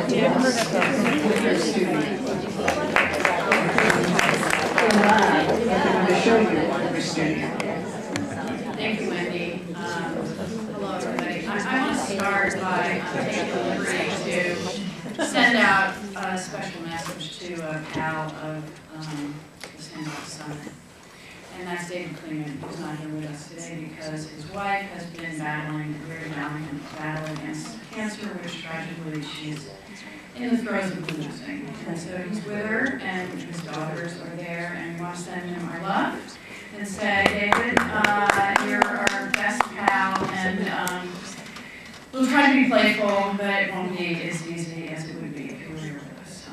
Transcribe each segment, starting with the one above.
Thank you, Wendy. Hello, everybody. I want to start by taking the liberty to send out a special message to a pal of the Sandbox Summit. And that's David Kleeman, who's not here with us today because his wife has been battling a very valiant battle against cancer, which tragically she's in the throes of losing. And so he's with her, and his daughters are there, and we want to send him our love and say, David, you're our best pal, and we'll try to be playful, but it won't be as easy as it would be if you were here with us.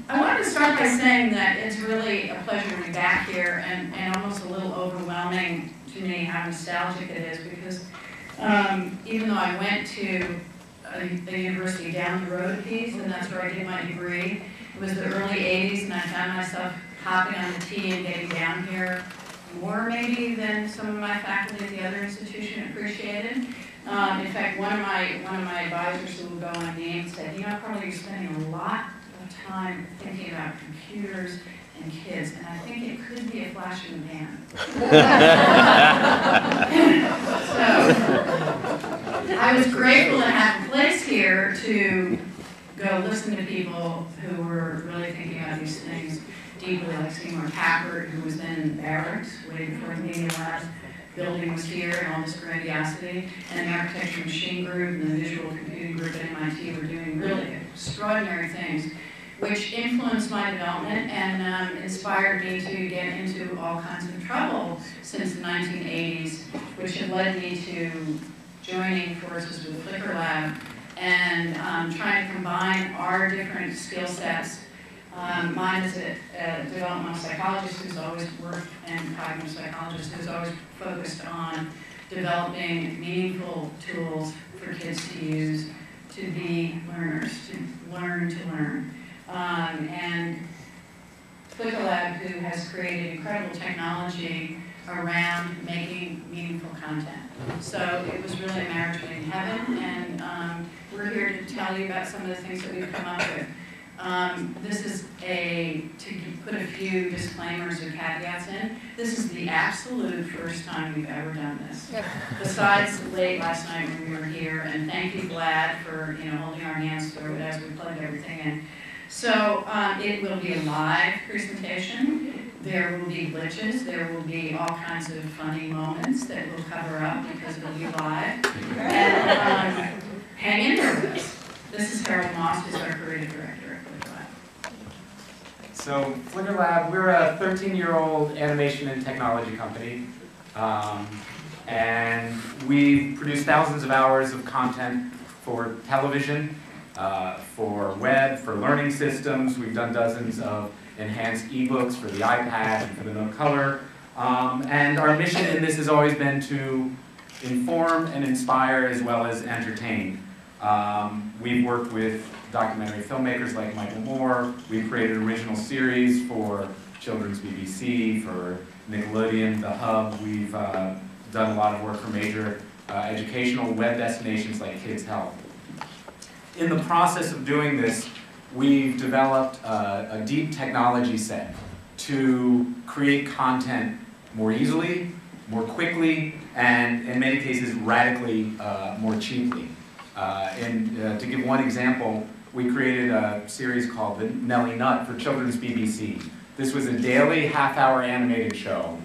I wanted to start by saying that it's really a pleasure to be back here, and almost a little overwhelming to me how nostalgic it is, because even though I went to the university down the road a piece, and that's where I did my degree, it was the early 80s, and I found myself hopping on the T and getting down here more maybe than some of my faculty at the other institution appreciated. In fact, one of my advisors, who will go unnamed, said, probably you're spending a lot of time thinking about computers and kids, and I think it could be a flash in the pan. So, I was grateful to have a place here to go listen to people who were really thinking about these things deeply, like Seymour Papert, who was then in the barracks, waiting for the Media Labs building was here, and all this grandiosity, and the Architecture Machine Group and the Visual Computing Group at MIT were doing really extraordinary things, which influenced my development and inspired me to get into all kinds of trouble since the 1980s, which had led me to joining forces with FlickerLab and trying to combine our different skill sets. Mine is a developmental psychologist who's always worked, and cognitive psychologist who's always focused on developing meaningful tools for kids to use to be learners, to learn. And FlickerLab, who has created incredible technology around making meaningful content. So it was really a marriage made in heaven, and we're here to tell you about some of the things that we've come up with. This is to put a few disclaimers or caveats in, this is the absolute first time we've ever done this. Besides late last night when we were here, and thank you, Vlad, for holding our hands through it as we plugged everything in. So it will be a live presentation. There will be glitches. There will be all kinds of funny moments that we'll cover up because it'll be live. And hang in there with us. This is Harold Moss, who's our creative director at FlickerLab. So FlickerLab, we're a 13-year-old animation and technology company. And we've produced thousands of hours of content for television, for web, for learning systems. We've done dozens of enhanced ebooks for the iPad and for the Note Color. And our mission in this has always been to inform and inspire as well as entertain. We've worked with documentary filmmakers like Michael Moore. We've created original series for Children's BBC, for Nickelodeon, The Hub. We've done a lot of work for major educational web destinations like Kids Health. In the process of doing this, we've developed a deep technology set to create content more easily, more quickly, and in many cases radically more cheaply. To give one example, we created a series called The Nelly Nut for Children's BBC. This was a daily half-hour animated show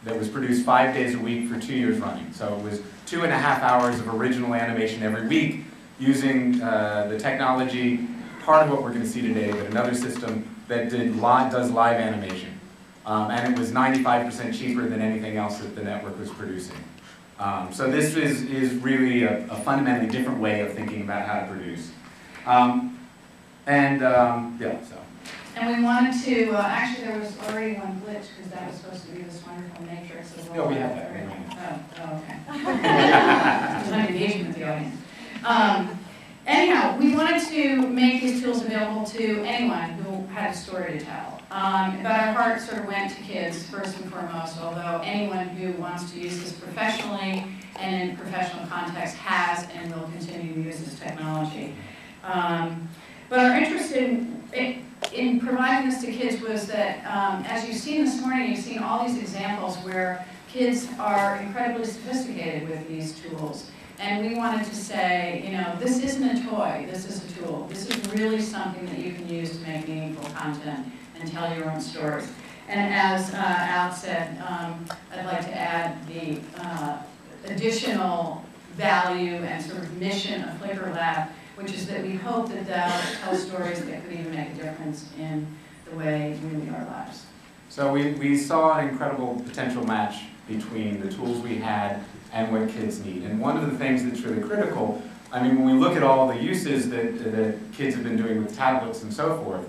that was produced 5 days a week for 2 years running. So it was 2.5 hours of original animation every week using the technology, part of what we're going to see today, but another system that does live animation. And it was 95% cheaper than anything else that the network was producing. So this is really a fundamentally different way of thinking about how to produce. Yeah, so. And we wanted to, actually there was already one glitch because that was supposed to be this wonderful matrix as well. No, we have that. Right? Oh, okay. There's no engagement with the audience. Anyhow, we wanted to make these tools available to anyone who had a story to tell. But our heart sort of went to kids first and foremost, although anyone who wants to use this professionally and in professional context has and will continue to use this technology. But our interest in providing this to kids was that, as you've seen this morning, you've seen all these examples where kids are incredibly sophisticated with these tools. And we wanted to say, you know, this isn't a toy, this is a tool. This is really something that you can use to make meaningful content and tell your own stories. And as Alex said, I'd like to add the additional value and sort of mission of FlickerLab, which is that we hope that they'll tell stories that could even make a difference in the way we lead our lives. So we saw an incredible potential match between the tools we had and what kids need. And one of the things that's really critical, I mean, when we look at all the uses that kids have been doing with tablets and so forth,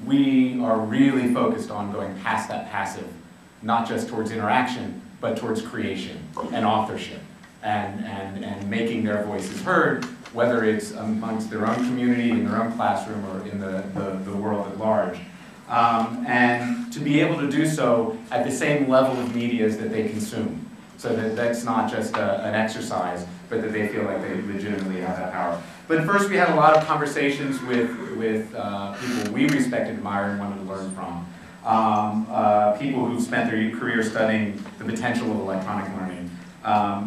we are really focused on going past that passive, not just towards interaction, but towards creation and authorship and making their voices heard, whether it's amongst their own community, in their own classroom, or in the world at large. And to be able to do so at the same level of media that they consume. So that that's not just an exercise, but that they feel like they legitimately have that power. But first we had a lot of conversations with people we respect and admire and wanted to learn from. People who've spent their career studying the potential of electronic learning.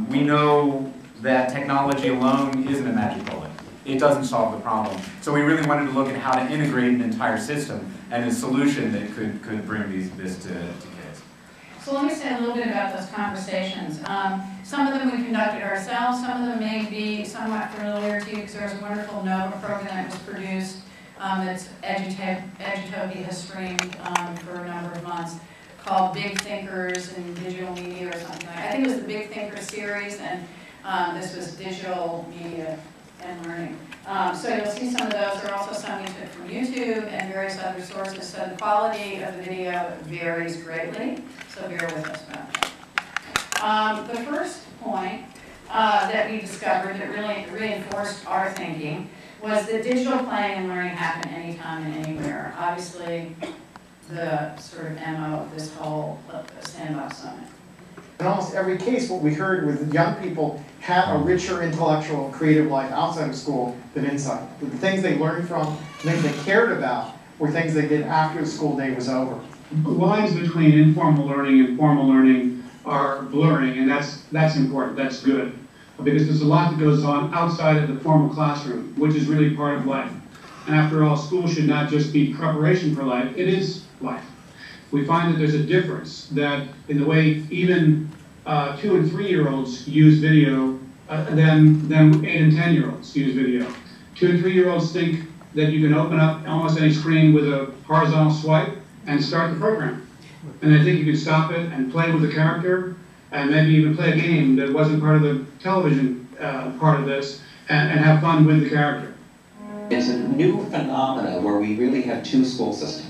We know that technology alone isn't a magic bullet. It doesn't solve the problem. So we really wanted to look at how to integrate an entire system and a solution that could bring this to kids. So let me say a little bit about those conversations. Some of them we conducted ourselves, some of them may be somewhat familiar to you because there was a wonderful NOVA program that was produced that's Edutopia has streamed for a number of months, called Big Thinkers in Digital Media or something like that. I think it was the Big Thinker series, and this was digital media and learning. So you'll see some of those. There are also some you took from YouTube and various other sources. So the quality of the video varies greatly, so bear with us about that. The first point that we discovered that really reinforced our thinking was that digital playing and learning happen anytime and anywhere. Obviously, the sort of MO of this whole Sandbox Summit. In almost every case, what we heard with young people have a richer intellectual and creative life outside of school than inside. The things they learned from, the things they cared about, were things they did after the school day was over. The lines between informal learning and formal learning are blurring, and that's important, that's good. Because there's a lot that goes on outside of the formal classroom, which is really part of life. And after all, school should not just be preparation for life, it is life. We find that there's a difference that in the way even 2- and 3-year-olds use video than 8- and 10-year-olds use video. 2- and 3-year-olds think that you can open up almost any screen with a horizontal swipe and start the program. And they think you can stop it and play with the character and maybe even play a game that wasn't part of the television part of this and have fun with the character. It's a new phenomena where we really have two school systems.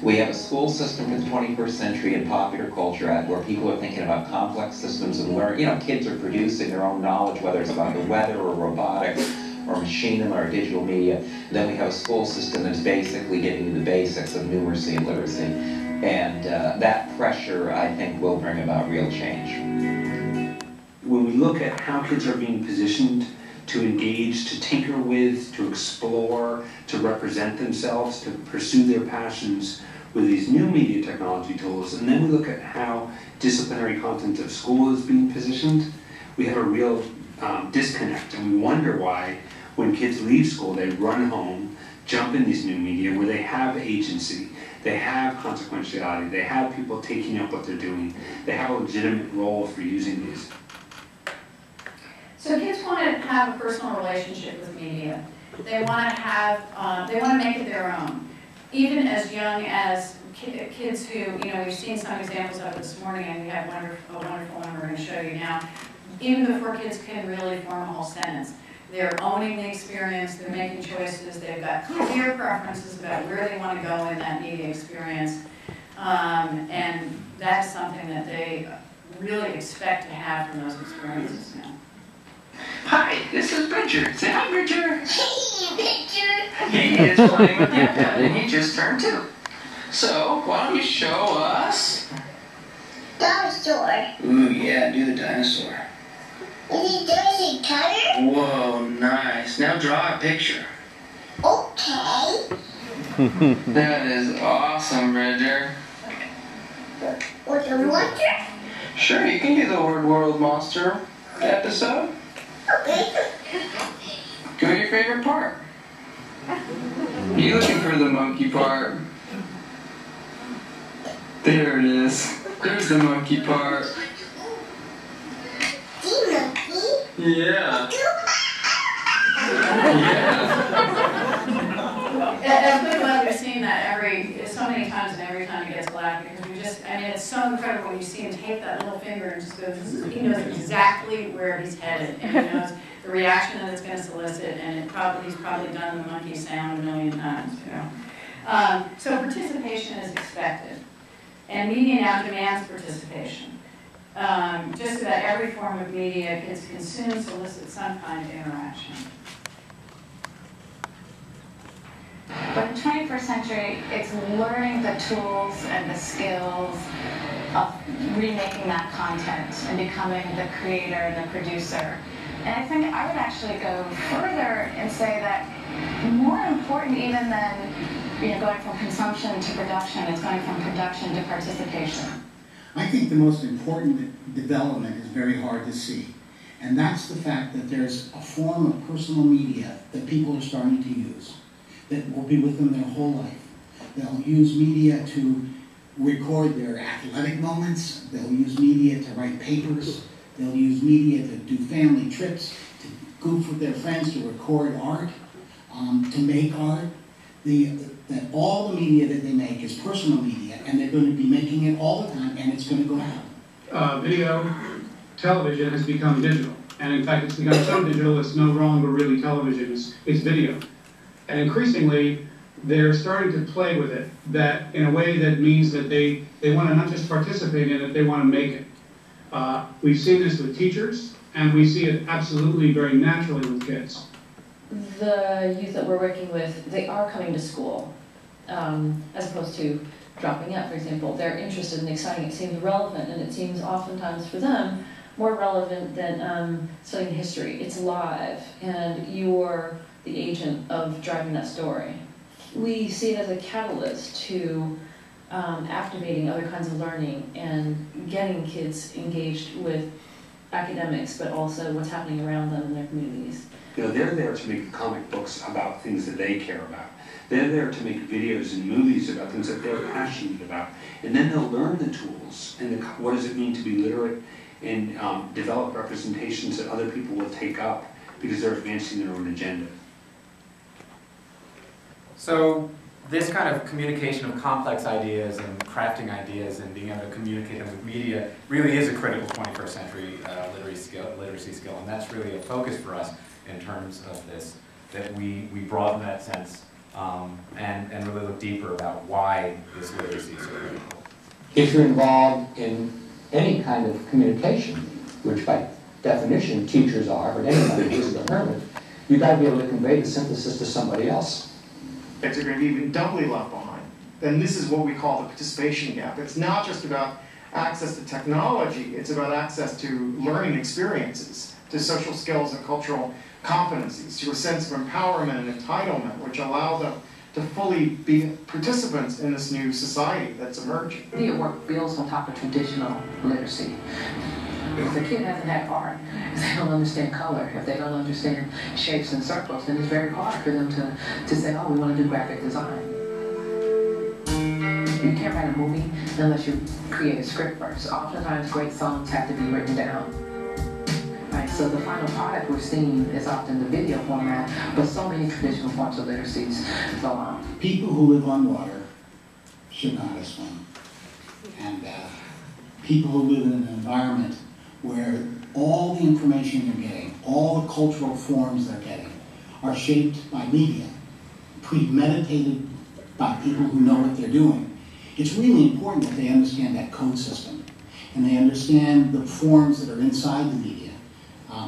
We have a school system for the 21st century in popular culture where people are thinking about complex systems and learn. You know, kids are producing their own knowledge, whether it's about the weather or robotics or machine or digital media. And then we have a school system that's basically giving you the basics of numeracy and literacy. And that pressure, I think, will bring about real change. When we look at how kids are being positioned to engage, to tinker with, to explore, to represent themselves, to pursue their passions with these new media technology tools, and then we look at how disciplinary content of school is being positioned, we have a real disconnect, and we wonder why when kids leave school they run home, jump in these new media where they have agency, they have consequentiality, they have people taking up what they're doing, they have a legitimate role for using these. So kids want to have a personal relationship with media. They want to have, they want to make it their own. Even as young as kids who, you know, we've seen some examples of it this morning, and we have a wonderful one we're going to show you now. Even before kids can really form a whole sentence, they're owning the experience, they're making choices, they've got clear preferences about where they want to go in that media experience. And that's something that they really expect to have from those experiences now. Hi, this is Bridger. Say hi, Bridger. Hey, Bridger. He is playing with the iPad, and he just turned 2. So, why don't you show us? Dinosaur. Ooh, yeah, do the dinosaur. Is it Daisy Cutter? Whoa, nice. Now draw a picture. Okay. That is awesome, Bridger. With a monster? Sure, you can do the word world monster episode. Okay. Go to your favorite part. You looking for the monkey part? There it is. There's the monkey part. The monkey? Yeah. Yeah. At FlickerLab, we've seen that so many times, and every time it gets black, because it's so incredible when you see him take that little finger and just goes, he knows exactly where he's headed, and he knows the reaction that it's going to solicit, and he's probably done the monkey sound a million times, you know. So participation is expected, and media now demands participation. Just about every form of media is consumed solicits some kind of interaction. But in the 21st century, it's learning the tools and the skills of remaking that content and becoming the creator and the producer. And I think I would actually go further and say that more important even than going from consumption to production is going from production to participation. I think the most important development is very hard to see. And that's the fact that there's a form of personal media that people are starting to use, that will be with them their whole life. They'll use media to record their athletic moments. They'll use media to write papers. They'll use media to do family trips, to goof with their friends, to record art, to make art. That all the media that they make is personal media, and they're going to be making it all the time, and it's going to go out. Video, television has become digital. And in fact, it's become so digital, it's no longer really television, it's video. And increasingly, they're starting to play with it that in a way that means that they want to not just participate in it, they want to make it. We've seen this with teachers, and we see it absolutely very naturally with kids. The youth that we're working with, they are coming to school, as opposed to dropping out, for example. They're interested and exciting. It seems relevant, and it seems oftentimes for them more relevant than studying history. It's live, and you're the agent of driving that story. We see it as a catalyst to activating other kinds of learning and getting kids engaged with academics, but also what's happening around them in their communities. They're there to make comic books about things that they care about. They're there to make videos and movies about things that they're passionate about. And then they'll learn the tools and what does it mean to be literate and develop representations that other people will take up because they're advancing their own agenda. So this kind of communication of complex ideas and crafting ideas and being able to communicate them with media really is a critical 21st century literacy skill, and that's really a focus for us in terms of this, that we broaden that sense and really look deeper about why this literacy is so critical. If you're involved in any kind of communication, which by definition teachers are, but anybody who's a hermit, you've got to be able to convey the synthesis to somebody else. Kids are going to be even doubly left behind. And this is what we call the participation gap. It's not just about access to technology, it's about access to learning experiences, to social skills and cultural competencies, to a sense of empowerment and entitlement, which allow them to fully be participants in this new society that's emerging. Media work builds on top of traditional literacy. If the kid hasn't had art, if they don't understand color, if they don't understand shapes and circles, then it's very hard for them to say, oh, we want to do graphic design. You can't write a movie unless you create a script first. Oftentimes, great songs have to be written down. Right, so the final product we're seeing is often the video format, but so many traditional forms of literacies go on. People who live on water should know how to swim. And people who live in an environment where all the information they're getting, all the cultural forms they're getting, are shaped by media, premeditated by people who know what they're doing. It's really important that they understand that code system, and they understand the forms that are inside the media,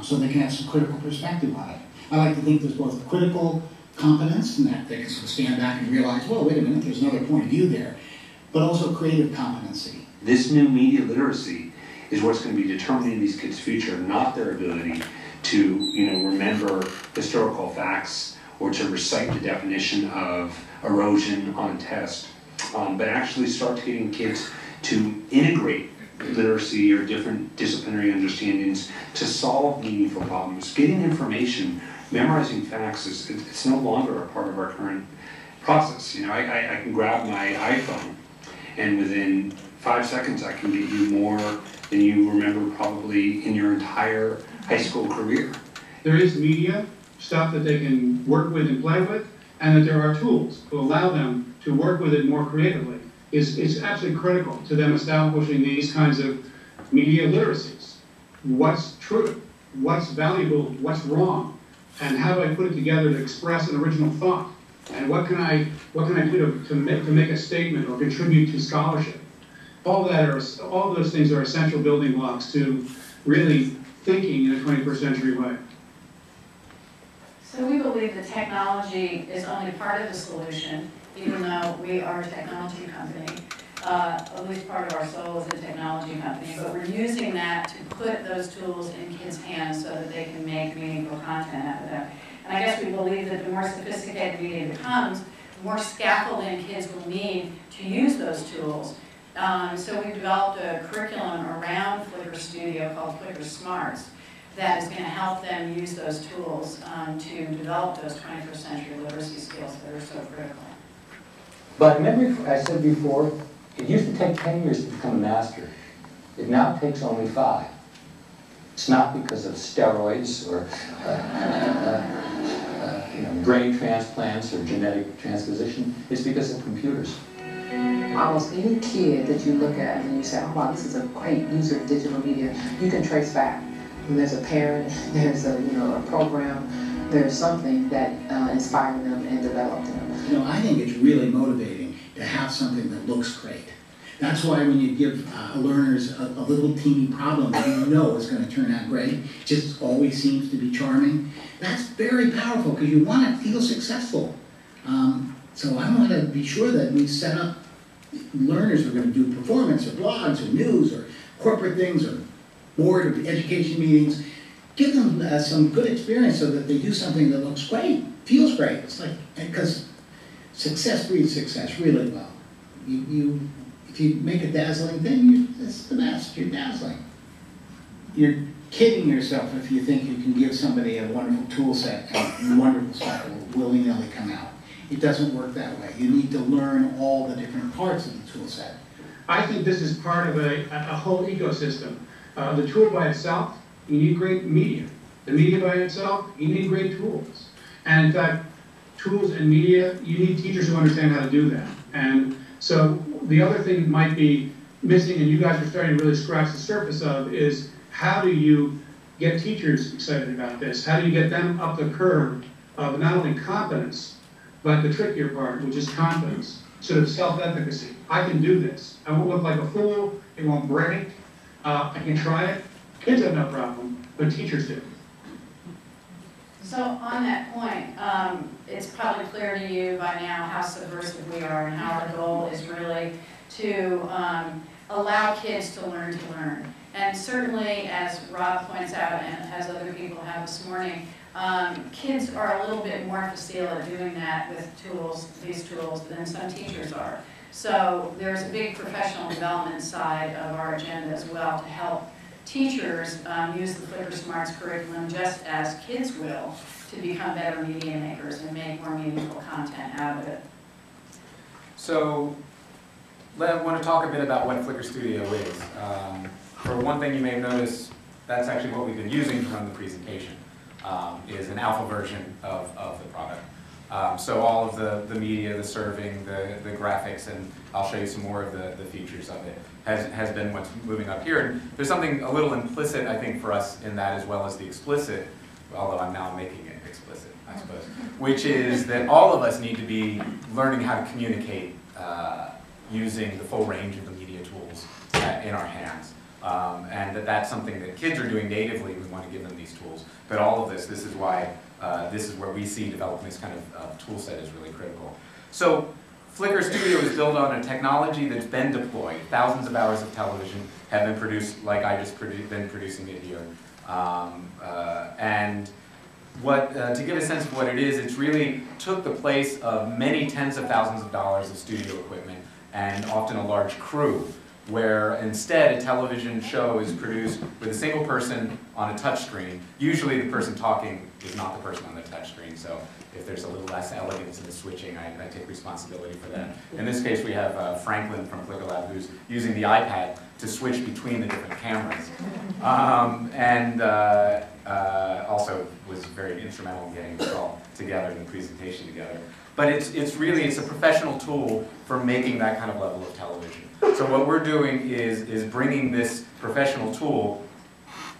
so they can have some critical perspective on it. I like to think there's both critical competence, and that they can sort of stand back and realize, well, wait a minute, there's another point of view there, but also creative competency. This new media literacy is what's going to be determining these kids' future, not their ability to, remember historical facts or to recite the definition of erosion on a test, but actually start getting kids to integrate literacy or different disciplinary understandings to solve meaningful problems. Getting information, memorizing facts, it's no longer a part of our current process. I can grab my iPhone, and within 5 seconds I can get you more than you remember probably in your entire high school career. There is media, stuff that they can work with and play with, and that there are tools to allow them to work with it more creatively. It's absolutely critical to them establishing these kinds of media literacies. What's true? What's valuable? What's wrong? And how do I put it together to express an original thought? And what can I do to make a statement or contribute to scholarship? All those things are essential building blocks to really thinking in a 21st century way. So we believe that technology is only part of the solution, even though we are a technology company. At least part of our soul is a technology company, but we're using that to put those tools in kids' hands so that they can make meaningful content out of them. And I guess we believe that the more sophisticated media becomes, the more scaffolding kids will need to use those tools. So we've developed a curriculum around Flickr Studio called Flickr Smarts that is going to help them use those tools to develop those 21st century literacy skills that are so critical. But remember, I said before, it used to take 10 years to become a master. It now takes only 5. It's not because of steroids or brain transplants or genetic transposition. It's because of computers. Almost any kid that you look at and you say, oh wow, this is a great user of digital media, you can trace back. And there's a parent, there's a program, there's something that inspired them and developed them. I think it's really motivating to have something that looks great. That's why when you give learners a little teeny problem that you know is going to turn out great, just always seems to be charming, that's very powerful because you want to feel successful. So I want to be sure that we set up learners who are going to do performance or blogs or news or corporate things or board or education meetings. Give them some good experience so that they do something that looks great, feels great. It's like, because success breeds success really well. If you make a dazzling thing, it's the best. You're dazzling. You're kidding yourself if you think you can give somebody a wonderful tool set and wonderful stuff will willy-nilly come out. It doesn't work that way. You need to learn all the different parts of the tool set. I think this is part of a whole ecosystem. The tool by itself, you need great media. The media by itself, you need great tools. And in fact, tools and media, you need teachers who understand how to do that. And so the other thing that might be missing, and you guys are starting to really scratch the surface of, is how do you get teachers excited about this? How do you get them up the curve of not only competence, but the trickier part, which is confidence, sort of self-efficacy. I can do this. I won't look like a fool. It won't break. I can try it. Kids have no problem, but teachers do. So on that point, it's probably clear to you by now how subversive we are and how our goal is really to allow kids to learn. And certainly, as Rob points out and as other people have this morning, kids are a little bit more facile at doing that with these tools, than some teachers are. So there's a big professional development side of our agenda as well to help teachers use the Flickr Smarts curriculum just as kids will to become better media makers and make more meaningful content out of it. So I want to talk a bit about what Flickr Studio is. For one thing, you may have noticed that's actually what we've been using to run the presentation, is an alpha version of the product. So all of the media, the serving, the graphics, and I'll show you some more of the features of it, has been what's moving up here. And there's something a little implicit, I think, for us in that as well as the explicit, although I'm now making it explicit, I suppose, which is that all of us need to be learning how to communicate using the full range of the media tools in our hands. And that's something that kids are doing natively. We want to give them these tools. But all of this is why, this is where we see developing this kind of tool set is really critical. So Flickr Studio is built on a technology that's been deployed. Thousands of hours of television have been produced, like I just been producing it here. And to give a sense of what it is, it's really took the place of many tens of thousands of dollars of studio equipment and often a large crew, where instead a television show is produced with a single person on a touch screen. Usually the person talking is not the person on the touch screen, so if there's a little less elegance in the switching, I take responsibility for that. In this case, we have Franklin from FlickerLab who's using the iPad to switch between the different cameras. Also was very instrumental in getting this all together and the presentation together. But it's a professional tool for making that kind of level of television. So what we're doing is bringing this professional tool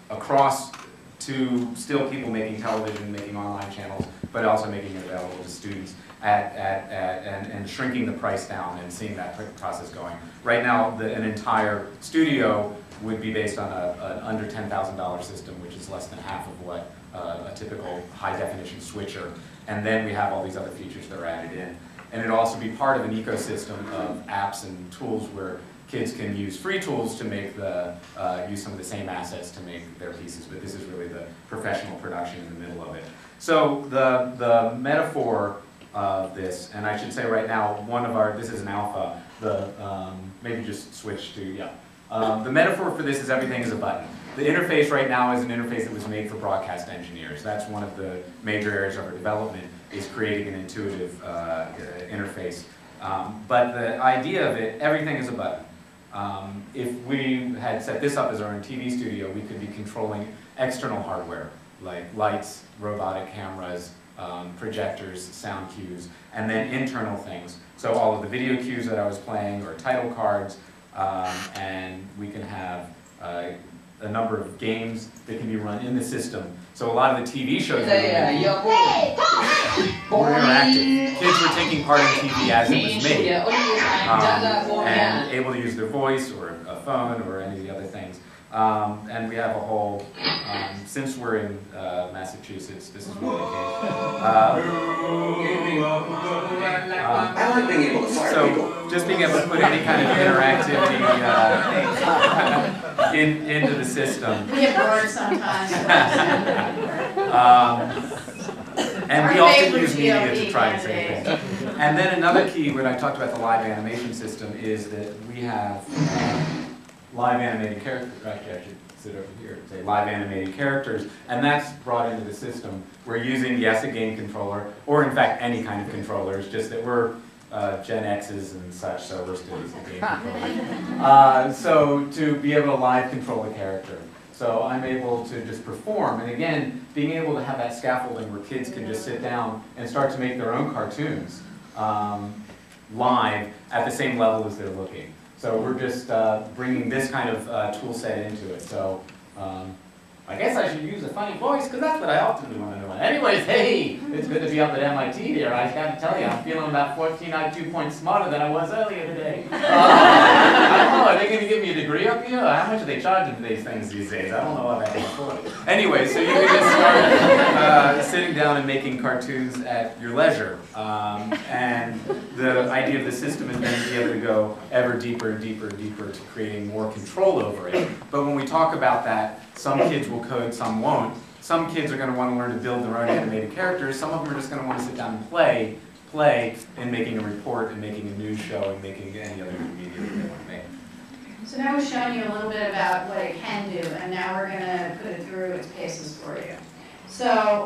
across to still people making television, making online channels, but also making it available to students and shrinking the price down and seeing that process going. Right now, an entire studio would be based on an under $10,000 system, which is less than half of what a typical high-definition switcher. And then we have all these other features that are added in. And it'll also be part of an ecosystem of apps and tools where kids can use free tools to make use some of the same assets to make their pieces, but this is really the professional production in the middle of it. So the metaphor of this, and I should say right now, this is an alpha, maybe just switch to, yeah. The metaphor for this is everything is a button. The interface right now is an interface that was made for broadcast engineers. That's one of the major areas of our development, is creating an intuitive interface. But the idea of it, everything is a button. If we had set this up as our own TV studio, we could be controlling external hardware, like lights, robotic cameras, projectors, sound cues, and then internal things. So all of the video cues that I was playing, or title cards, and we can have a number of games that can be run in the system. So a lot of the TV shows were interactive. Kids were taking part in TV as it was made, and able to use their voice or a phone or any of the other things. And we have a whole, since we're in Massachusetts, this is really the case. So just being able to put any kind of interactivity into the system. We get bored sometimes. And we also use media to try and say things. And then another key, when I talked about the live animation system, is that we have live animated characters. Actually, I should sit over here and say live animated characters, and that's brought into the system. We're using, yes, a game controller, or in fact any kind of controller. It's just that we're Gen X's and such, so we're still using the game controller. So to be able to live control a character. So I'm able to just perform, and again, being able to have that scaffolding where kids can just sit down and start to make their own cartoons live at the same level as they're looking. So we're just bringing this kind of tool set into it. So I guess I should use a funny voice, because that's what I often do when I'm doing. Anyways, hey, it's good to be up at MIT here. I got to tell you, I'm feeling about 14 IQ points smarter than I was earlier today. I don't know, are they going to give me a degree up here? How much are they charging for these things these days? I don't know what I can afford. Anyway, so you can just start sitting down and making cartoons at your leisure. And the idea of the system is then to be able to go ever deeper and deeper and deeper to creating more control over it. But when we talk about that, some kids will code, some won't. Some kids are going to want to learn to build their own animated characters. Some of them are just going to want to sit down and play in making a report and making a news show and making any other media that they want to make. So now we've shown you a little bit about what it can do, and now we're going to put it through its paces for you. So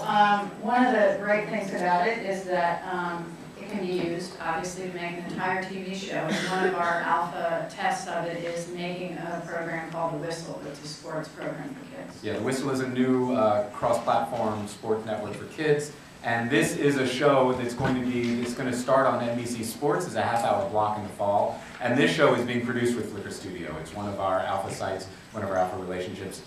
one of the great things about it is that it can be used, obviously, to make an entire TV show. And one of our alpha tests of it is making a program called The Whistle, which is a sports program for kids. Yeah, The Whistle is a new cross-platform sports network for kids. And this is a show that's going to start on NBC Sports as a half-hour block in the fall. And this show is being produced with Flickr Studio. It's one of our alpha sites, one of our alpha relationships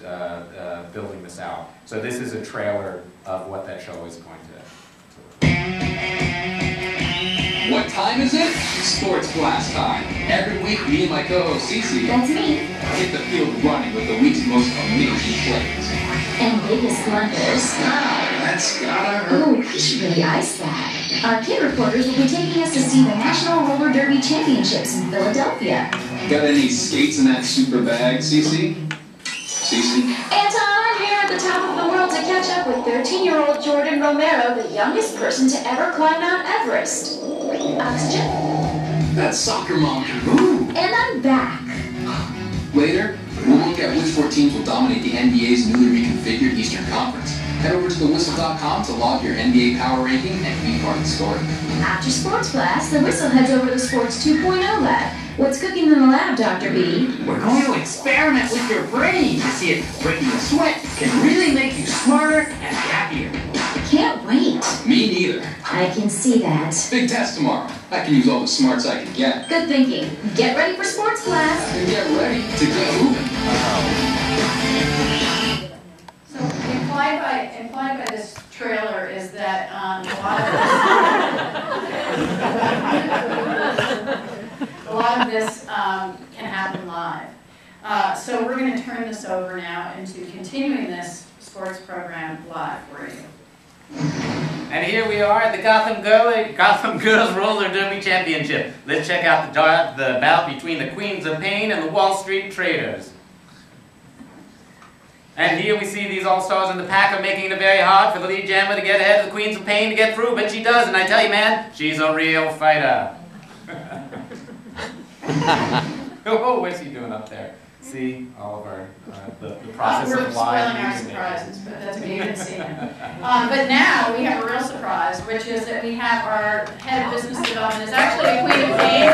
building this out. So this is a trailer of what that show is going to. What time is it? Sports Blast time. Every week, me and my co-host Cece That's me. hit the field running with the week's most amazing plays. And biggest blunders. Wow, that's gotta hurt. Oh, we should really ice that. Our kid reporters will be taking us to see the National Roller Derby Championships in Philadelphia. Got any skates in that super bag, Cece? Cece? Anton, I'm here at the top of the world to catch up with 13-year-old Jordan Romero, the youngest person to ever climb Mount Everest. Oxygen? That soccer mom can move. And I'm back. Later, we'll look at which 4 teams will dominate the NBA's newly reconfigured Eastern Conference. Head over to thewhistle.com to log your NBA power ranking and be part of the story. After Sports Blast, the Whistle heads over to Sports 2.0 Lab. What's cooking in the lab, Dr. B? We're going to experiment with your brain to see if breaking a sweat can really make you smarter and happier. Can't wait. Me neither. I can see that. Big test tomorrow. I can use all the smarts I can get. Good thinking. Get ready for Sports Blast. And get ready to get moving. So implied by this trailer is that a lot of this can happen live. So we're going to turn this over now into continuing this sports program live for you. And here we are at the Gotham Girls Roller Derby Championship. Let's check out the bout between the Queens of Pain and the Wall Street Traders. And here we see these all-stars in the pack are making it very hard for the lead jammer to get ahead of the Queens of Pain to get through, but she does, and I tell you, man, she's a real fighter. Oh, what's he doing up there? See, all of our, the process we're of live spoiling our music. surprises, but that's okay, you didn't see it. But now we have a real surprise, which is that we have our head of business development is actually a Queen of Pain.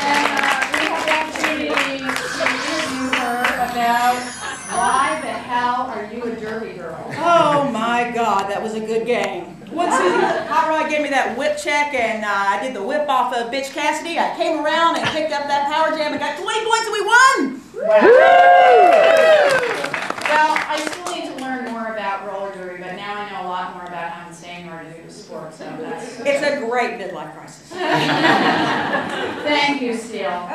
And we have the opportunity to interview her about why the hell are you a derby girl? Oh my God, that was a good game. Hot Rod gave me that whip check, and I did the whip off of Bitch Cassidy. I came around and picked up that power jam and got 20 points, and we won! Wow. Well, I still need to learn more about roller derby, but now I know a lot more about how insane you are to do the sport, so that's... It's a great midlife crisis. Thank you, Seal.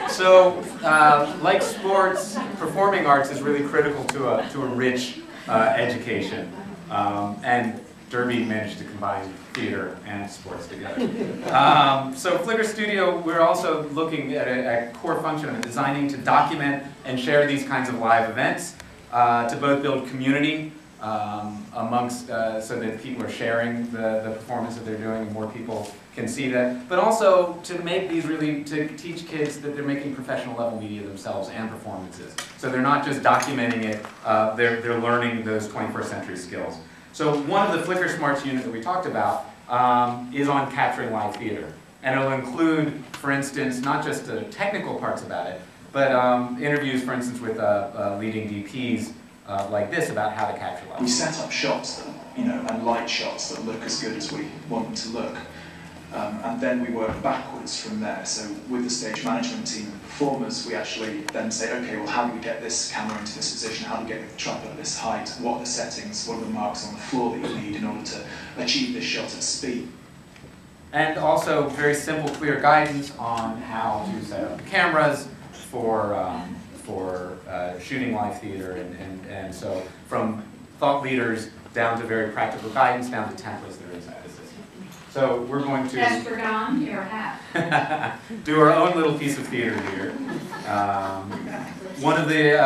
So, like sports, performing arts is really critical to a rich education, and Derby managed to combine theater and sports together. So Flicker Studio, we're also looking at a core function of designing to document and share these kinds of live events, to both build community amongst, so that people are sharing the performance that they're doing and more people can see that, but also to make these to teach kids that they're making professional level media themselves and performances. So they're not just documenting it, they're learning those 21st century skills. So one of the Flicker Smarts unit that we talked about is on capturing live theater. And it'll include, for instance, not just the technical parts about it, but interviews, for instance, with leading DPs like this about how to capture live. We set up shots that, and light shots that look as good as we want them to look. And then we work backwards from there. So with the stage management team and performers, we actually then say, okay, well, how do we get this camera into this position? How do we get the tripod at this height? What are the settings? What are the marks on the floor that you need in order to achieve this shot at speed? And also very simple, clear guidance on how to set up the cameras for shooting live theater. And so from thought leaders down to very practical guidance, down to templates that are inside the system. So we're going to Estrogon, your hat. do our own little piece of theater here. One of the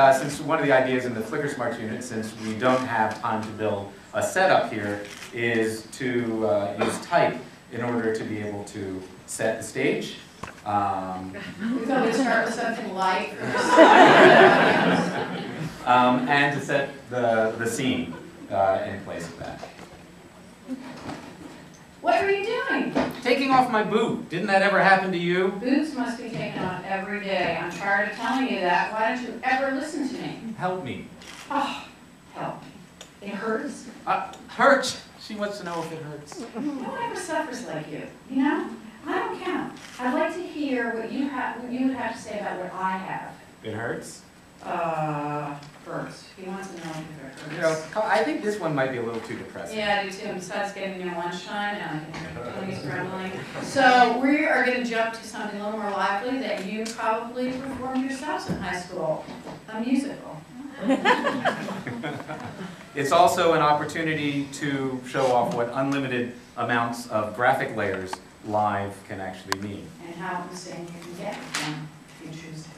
ideas in the Flicker Smarts unit, since we don't have time to build a setup here, is to use type in order to be able to set the stage. We thought we'd start with something light. And to set the scene in place of that. What are you doing? Taking off my boot. Didn't that ever happen to you? Boots must be taken off every day. I'm tired of telling you that. Why don't you ever listen to me? Help me. Oh, help me. It hurts. Hurts? She wants to know if it hurts. No one ever suffers like you. You know? I don't count. I'd like to hear what you would have to say about what I have. It hurts? First, he wants to know if they're first. You know, I think this one might be a little too depressing. Yeah, I do too. And besides getting your lunchtime, and I can hear Tony's grumbling. So we are going to jump to something a little more lively that you probably performed yourselves in high school, a musical. It's also an opportunity to show off what unlimited amounts of graphic layers live can actually mean. And how insane you can get with them if you choose to.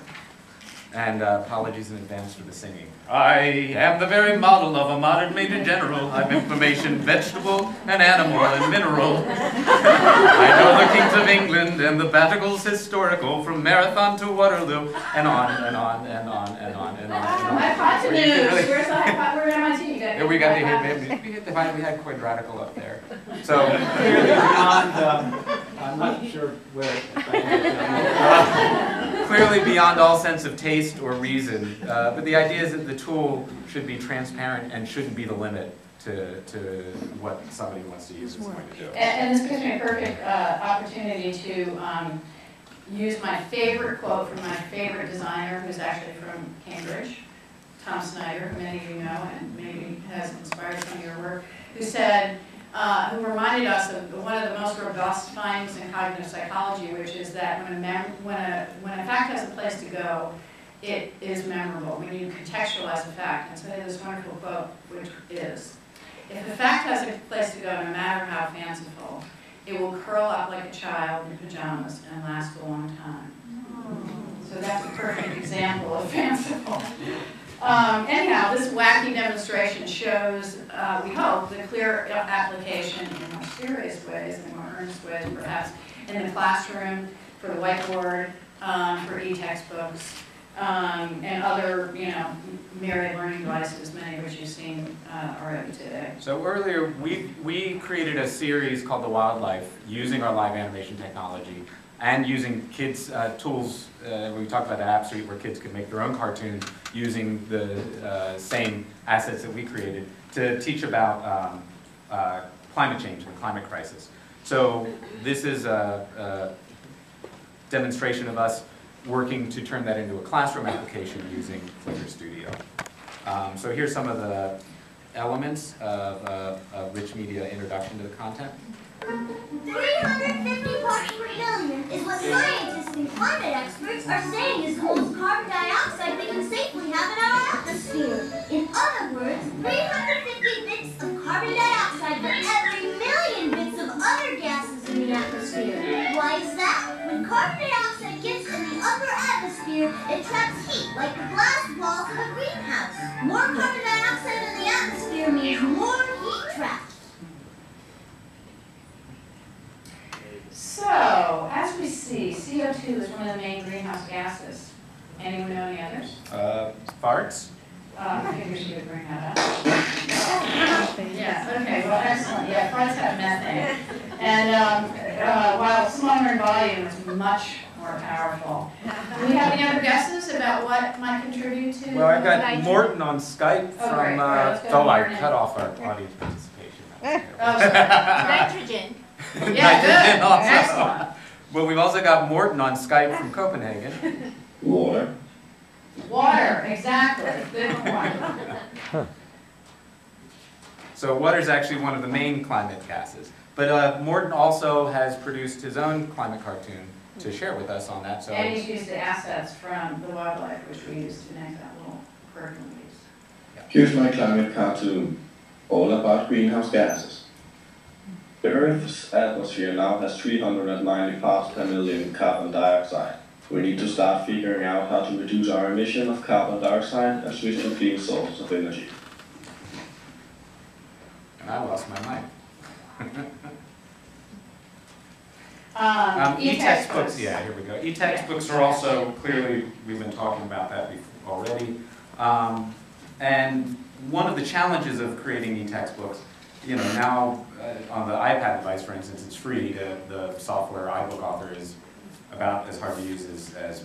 And apologies in advance for the singing. I am the very model of a modern Major General. I've information, vegetable and animal and mineral. I know the kings of England and the battles historical from Marathon to Waterloo, and on and on and on and on and on. Hypotenuse. Where's the hypotenuse? We're at MIT. Yeah, we got we had quadratical up there. So clearly beyond, I'm not sure where. Clearly beyond all sense of taste or reason, but the idea is that the tool should be transparent and shouldn't be the limit to what somebody wants to use. And this gives me a perfect opportunity to use my favorite quote from my favorite designer, who's actually from Cambridge, Tom Snyder, who many of you know and maybe has inspired some of your work, who said, who reminded us of one of the most robust findings in cognitive psychology, which is that when a fact has a place to go, it is memorable when you contextualize a fact. And so they have this wonderful quote, which is, if a fact has a place to go, no matter how fanciful, it will curl up like a child in pajamas and last a long time. So that's a perfect example of fanciful. Anyhow, this wacky demonstration shows, we hope, the clear application in more serious ways and more earnest ways, perhaps, in the classroom, for the whiteboard, for e-textbooks, and other, myriad learning devices, many of which you've seen already today. So earlier, we created a series called The Wildlife, using our live animation technology and using kids' tools. We talked about the app suite where kids could make their own cartoons using the same assets that we created to teach about climate change and the climate crisis. So this is a demonstration of us working to turn that into a classroom application using Flickr Studio. So here's some of the elements of a rich media introduction to the content. 350 parts per billion is what scientists and climate experts are saying is the most carbon dioxide we can safely have in our atmosphere. In other words, 350 bits of carbon dioxide for every million bits of other gases in the atmosphere. Why is that? When carbon dioxide gets in the upper atmosphere, it traps heat like the glass walls of a greenhouse. More carbon dioxide in the atmosphere means more heat trapped. So, as we see, CO2 is one of the main greenhouse gases. Anyone know any others? Farts? I think we should bring that up. Yeah, okay, well, excellent. Yeah, farts have methane. And while smaller in volume, it's much more powerful. Do we have any other guesses about what might contribute to? Well, I've got Morton on Skype from, I cut off our audience participation. Nitrogen. Yeah, good. Also. Excellent. Well, we've also got Morton on Skype from Copenhagen. Water. Water, exactly. Good point. So water is actually one of the main climate gases. But Morton also has produced his own climate cartoon to share with us on that. So And he's used the assets from the wildlife, which we used to make that little curriculum piece. Here's my climate cartoon, all about greenhouse gases. The Earth's atmosphere now has 390 parts per million carbon dioxide. We need to start figuring out how to reduce our emission of carbon dioxide and switch to clean sources of energy. And I lost my mic. E-textbooks, yeah, here we go. E-textbooks are also, clearly, we've been talking about that before already. And one of the challenges of creating e-textbooks, now on the iPad device, for instance, it's free. The software iBook Author is about as hard to use as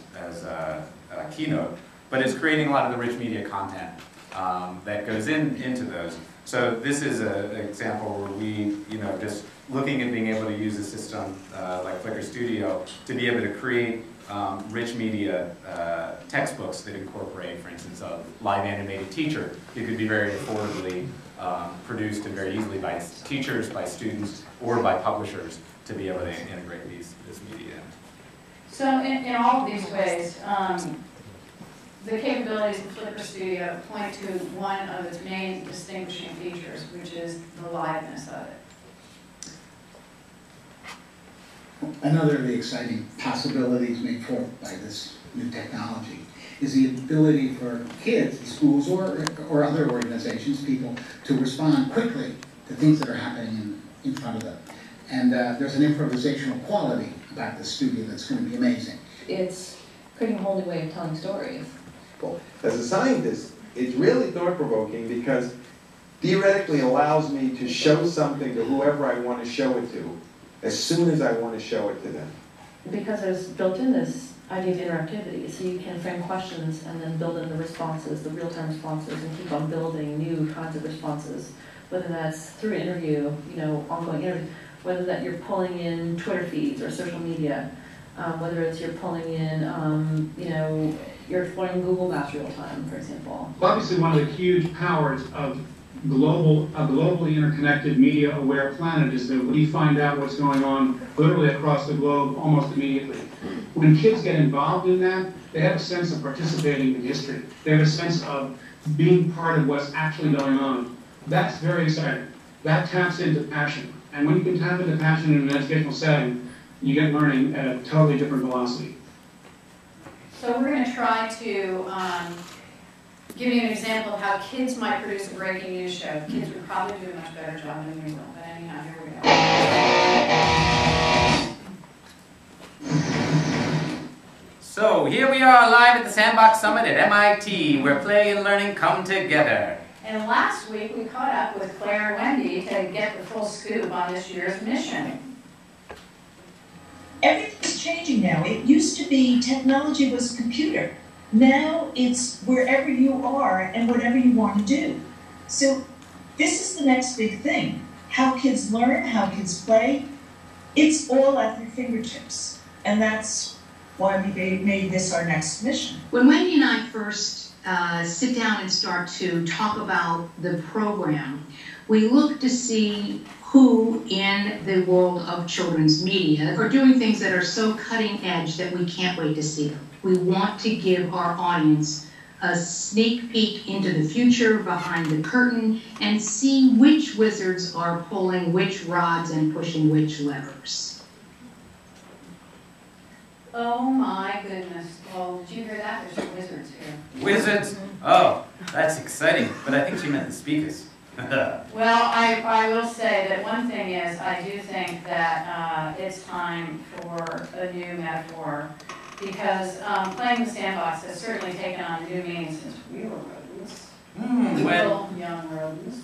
Keynote, but it's creating a lot of the rich media content that goes into those. So this is an example where we, just looking at being able to use a system like Flickr Studio to be able to create rich media textbooks that incorporate, for instance, a live animated teacher. It could be very affordably produced and very easily by teachers, by students, or by publishers to be able to integrate this media. So in all of these ways, the capabilities of Flicker Studio point to one of its main distinguishing features, which is the liveness of it. Another of the exciting possibilities made forth by this new technology is the ability for kids, schools, or other organizations, people, to respond quickly to things that are happening in front of them. And there's an improvisational quality about the studio that's going to be amazing. It's creating a whole new way of telling stories. As a scientist, it's really thought-provoking because theoretically allows me to show something to whoever I want to show it to as soon as I want to show it to them. Because there's built in this idea of interactivity, so you can frame questions and then build in the responses, the real-time responses, and keep on building new kinds of responses, whether that's through an interview, ongoing interview, whether that you're pulling in Twitter feeds or social media, whether it's you're pulling in, you're exploring Google Maps real time, for example. Obviously, one of the huge powers of a globally interconnected, media-aware planet is that we find out what's going on literally across the globe almost immediately. When kids get involved in that, they have a sense of participating in history. They have a sense of being part of what's actually going on. That's very exciting. That taps into passion. And when you can tap into passion in an educational setting, you get learning at a totally different velocity. So we're going to try to give you an example of how kids might produce a breaking news show. Kids would probably do a much better job than we will, but anyhow, here we go. So here we are live at the Sandbox Summit at MIT, where play and learning come together. And last week we caught up with Claire and Wendy to get the full scoop on this year's mission. Everything's changing now. It used to be technology was computer. Now it's wherever you are and whatever you want to do. So this is the next big thing. How kids learn, how kids play, it's all at their fingertips. And that's why we made this our next mission. When Wendy and I first sit down and start to talk about the program, we look to see who in the world of children's media are doing things that are so cutting edge that we can't wait to see them. We want to give our audience a sneak peek into the future, behind the curtain, and see which wizards are pulling which rods and pushing which levers. Oh my goodness. Well, did you hear that? There's some wizards here. Wizards? Oh, that's exciting. But I think she meant the speakers. Well, I will say that one thing is I do think that it's time for a new metaphor, because playing the Sandbox has certainly taken on a new meaning since we were rodents. Little young rodents.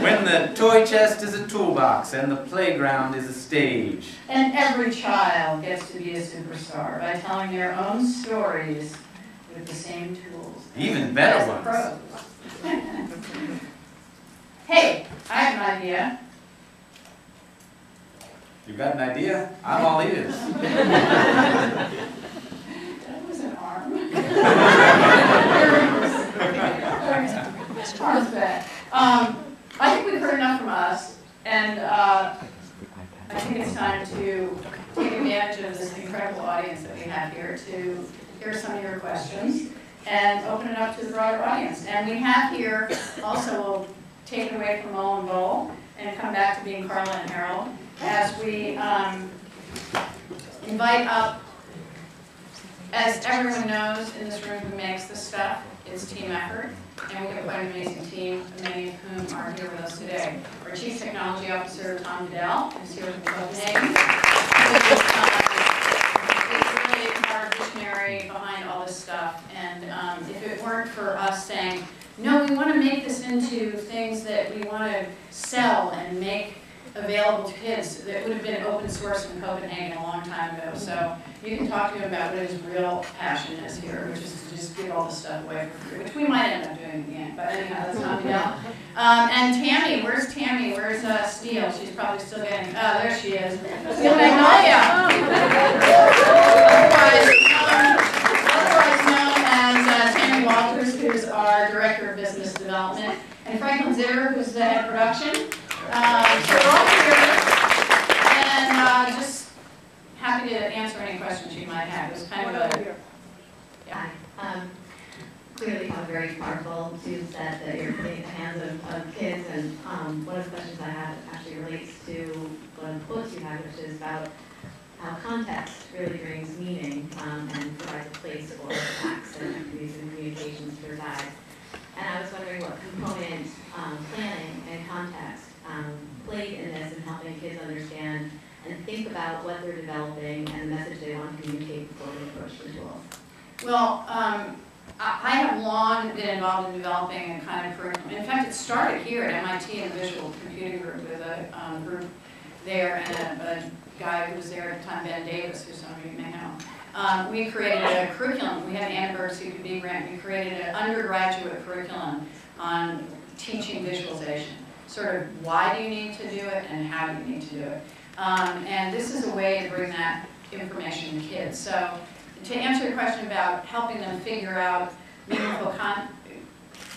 When the toy chest is a toolbox and the playground is a stage. And every child gets to be a superstar by telling their own stories with the same tools. Even better as ones. Pros. Hey, I have an idea. You got an idea? I'm all ears. That was an arm. I think we've heard enough from us, and I think it's time to take advantage of this incredible audience that we have here to hear some of your questions and open it up to the broader audience. And we have here also, we'll take it away from Mo and Bo and come back to being Carla and Harold as we invite up, as everyone knows in this room who makes this stuff, it's team effort. And we have quite an amazing team, many of whom are here with us today. Our Chief Technology Officer, Tom Goodell, is here from Copenhagen. He's really our visionary behind all this stuff. And if it weren't for us saying, no, we want to make this into things that we want to sell and make available to kids, that would have been open source in Copenhagen a long time ago. So you can talk to him about what his real passion is here, which is to just give all this stuff away for free, which we might end up doing in the end, but anyhow, that's not the deal. And Tammy, where's Tammy? Where's Steele? She's probably still getting, oh, there she is. Steele Magnolia. Otherwise known as Tammy Walters, who's our Director of Business Development, and Franklin Zitter, who's the head of production. So we're all here, and just happy to answer any questions you might have. It was kind of a, yeah. Clearly have a very powerful tool set that you're putting in the hands of kids, and one of the questions I have actually relates to one of the quotes you had, which is about how context really brings meaning and provides a place for acts and activities and communications to reside. And I was wondering what component planning and context played in this in helping kids understand and think about what they're developing and the message they want to communicate before they approach the tools. well, I have long been involved in developing a kind of curriculum. In fact, it started here at MIT in the Visual Computing Group with a group there and a guy who was there at the time, Ben Davis, who some of you may know. We created a curriculum. We had an Annenberg CPB grant. We created an undergraduate curriculum on teaching visualization. Sort of why do you need to do it and how do you need to do it. And this is a way to bring that information to kids. So to answer your question about helping them figure out meaningful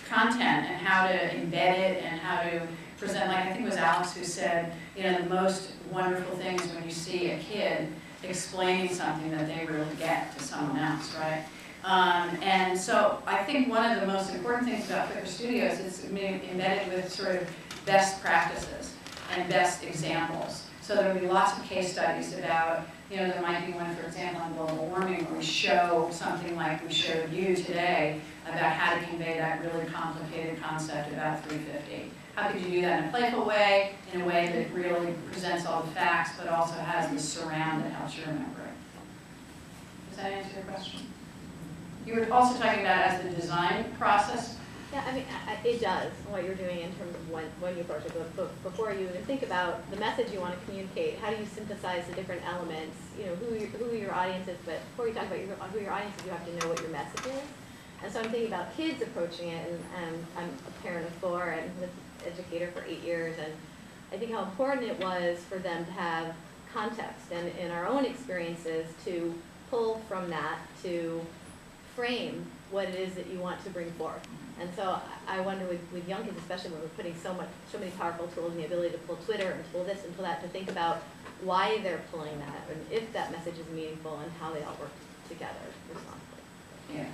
content and how to embed it and how to present, like I think it was Alex who said, you know, the most wonderful things when you see a kid explaining something that they really get to someone else, right? And so I think one of the most important things about Flickr Studios is embedded with sort of best practices and best examples. So there will be lots of case studies about, you know, there might be one, for example, on global warming where we show something like we showed you today about how to convey that really complicated concept about 350. How could you do that in a playful way, in a way that really presents all the facts, but also has the surround that helps you remember it? Does that answer your question? You were also talking about as the design process. Yeah, I mean, it does, what you're doing in terms of when you approach it, but before you even think about the message you want to communicate, how do you synthesize the different elements, you know, who your audience is, but before you talk about who your audience is, you have to know what your message is. And so I'm thinking about kids approaching it, and I'm a parent of 4 and was an educator for 8 years, and I think how important it was for them to have context and in our own experiences to pull from that to frame what it is that you want to bring forth. And so I wonder with young kids, especially when we're putting so many powerful tools and the ability to pull Twitter and pull this and pull that, to think about why they're pulling that and if that message is meaningful and how they all work together responsibly. Yeah,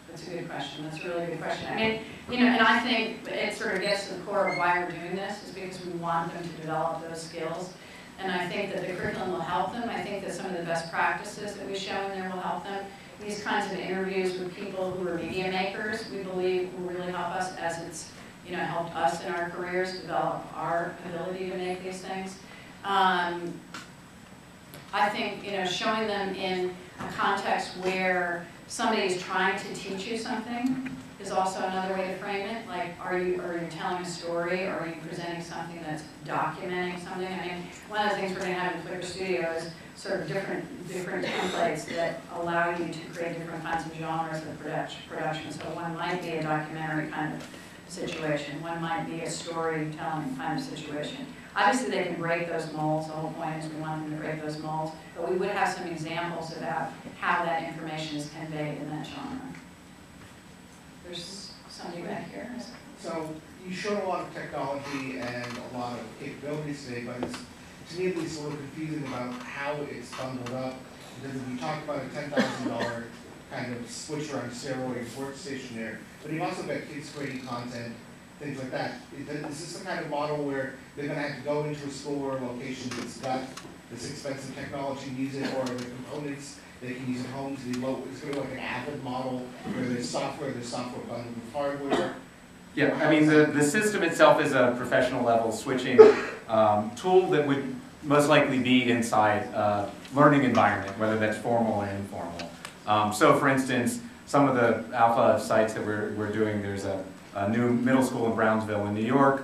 that's a good question. That's a really good question. I mean, you know, and I think it sort of gets to the core of why we're doing this is because we want them to develop those skills. And I think that the curriculum will help them. I think that some of the best practices that we show in there will help them. These kinds of interviews with people who are media makers, we believe will really help us as it's, you know, helped us in our careers develop our ability to make these things. I think, you know, showing them in a context where somebody is trying to teach you something is also another way to frame it. Like, are you telling a story, or are you presenting something that's documenting something? I mean, one of the things we're going to have in Flickr Studio is sort of different templates that allow you to create different kinds of genres of production. So one might be a documentary kind of situation. One might be a storytelling kind of situation. Obviously, they can break those molds. The whole point is we want them to break those molds. But we would have some examples about how that information is conveyed in that genre. There's somebody back here. So you showed a lot of technology and a lot of capabilities today, but it's, to me at least, a little confusing about how it's bundled up. Because you talked about a $10,000 kind of switcher on steroids workstation there, but you've also got kids creating content, things like that. Is this the kind of model where they're going to have to go into a store or location that's got this expensive technology and use it, or the components they can use at home to be low? It's going to be like an Avid model where there's software bundled with hardware. Yeah, I mean, the system itself is a professional level switching tool that would most likely be inside a learning environment, whether that's formal or informal. So for instance, some of the alpha sites that we're doing, there's a new middle school in Brownsville in New York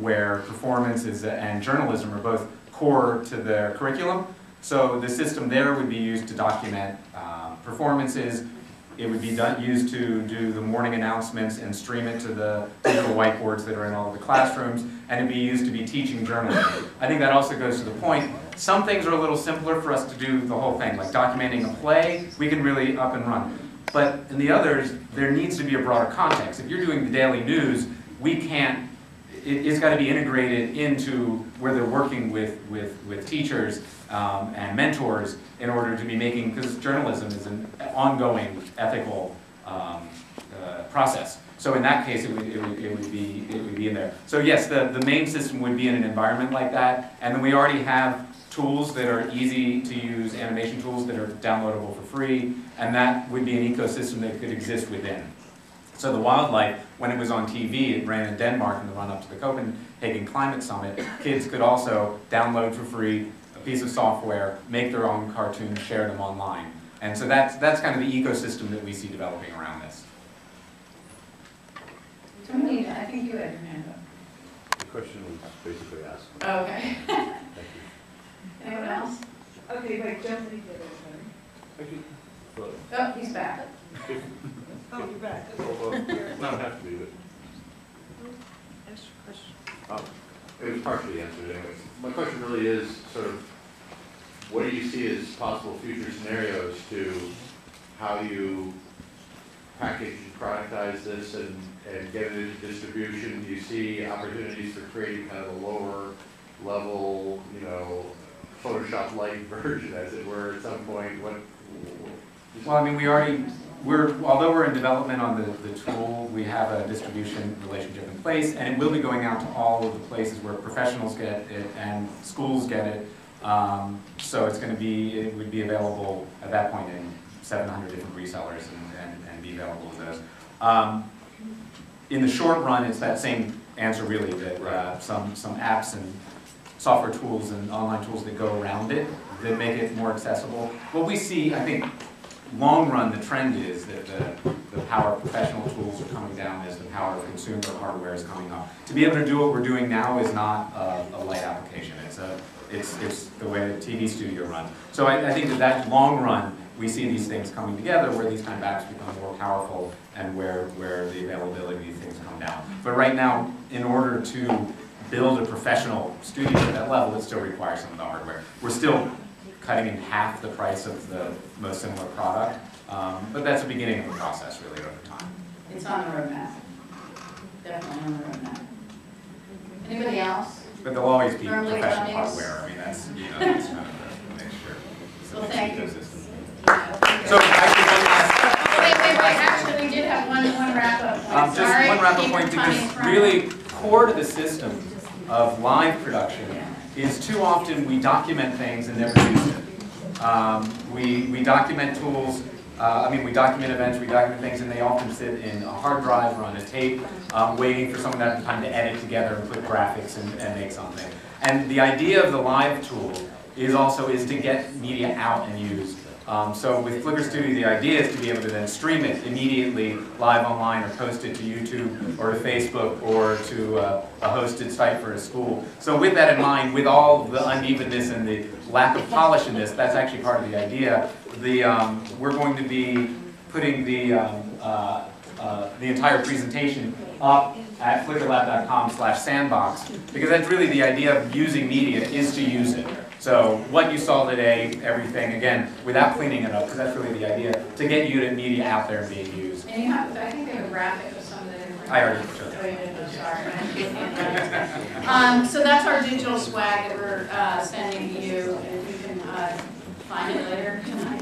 where performance and journalism are both core to their curriculum. So the system there would be used to document performances, It would be used to do the morning announcements and stream it to the digital whiteboards that are in all of the classrooms, and it'd be used to be teaching journalism. I think that also goes to the point, some things are a little simpler for us to do the whole thing, like documenting a play, we can really up and run. But in the others, there needs to be a broader context. If you're doing the daily news, we can't, it's got to be integrated into where they're working with teachers and mentors in order to be making, because journalism is an ongoing ethical process. So in that case, it would be in there. So yes, the main system would be in an environment like that, and then we already have tools that are easy to use, animation tools that are downloadable for free, and that would be an ecosystem that could exist within. So the wildlife, when it was on TV, it ran in Denmark in the run-up to the Copenhagen Climate Summit. Kids could also download for free a piece of software, make their own cartoons, share them online. And so that's kind of the ecosystem that we see developing around this. I think you had your hand up. The question was basically asked. Oh, okay. Thank you. Anyone else? Okay, wait, don't leave it, everybody. Oh, he's back. Oh, you're back. Well, not have to be, but it was partially answered anyway. My question really is sort of, what do you see as possible future scenarios to how you package and productize this and get it into distribution? Do you see opportunities for creating kind of a lower level, you know, Photoshop-like version, as it were, at some point? Well, I mean, although we're in development on the tool, we have a distribution relationship in place, and it will be going out to all of the places where professionals get it and schools get it. So it's going to be, it would be available at that point in 700 different resellers and be available to those. In the short run, it's that same answer really, that some apps and software tools and online tools that go around it that make it more accessible. What we see, I think, long run, the trend is that the power of professional tools are coming down as the power of consumer hardware is coming up. To be able to do what we're doing now is not a light application. It's the way the TV studio runs. So I think that long run, we see these things coming together where these kind of apps become more powerful and where the availability of these things come down. But right now, in order to build a professional studio at that level, it still requires some of the hardware. We're still cutting in half the price of the most similar product, but that's the beginning of the process really over time. It's on the roadmap. Definitely on the roadmap. Anybody else? But there'll always be Normally professional fundings? hardware. I mean, that's, you know, that's kind of the mixture. Well, thank you. So actually, one last. Wait. Actually, we did have one wrap-up point. Just one wrap-up point, Keep your time in because front. really core to the system of live production is too often we document things and never use it. We document tools, we document events, we document things, and they often sit in a hard drive or on a tape, waiting for someone to have time to edit together and put graphics and make something. And the idea of the live tool is to get media out and used. So with Flickr Studio, the idea is to be able to then stream it immediately live online or post it to YouTube or to Facebook or to a hosted site for a school. So with that in mind, with all the unevenness and the lack of polish in this, that's actually part of the idea. We're going to be putting the entire presentation up at FlickerLab.com/sandbox, because that's really the idea of using media is to use it. So what you saw today, everything, again, without cleaning it up, because that's really the idea, to get you media out there and being used. And you have, I think they have a graphic of some of the different. I already showed that. So that's our digital swag that we're sending to you, and you can find it later tonight.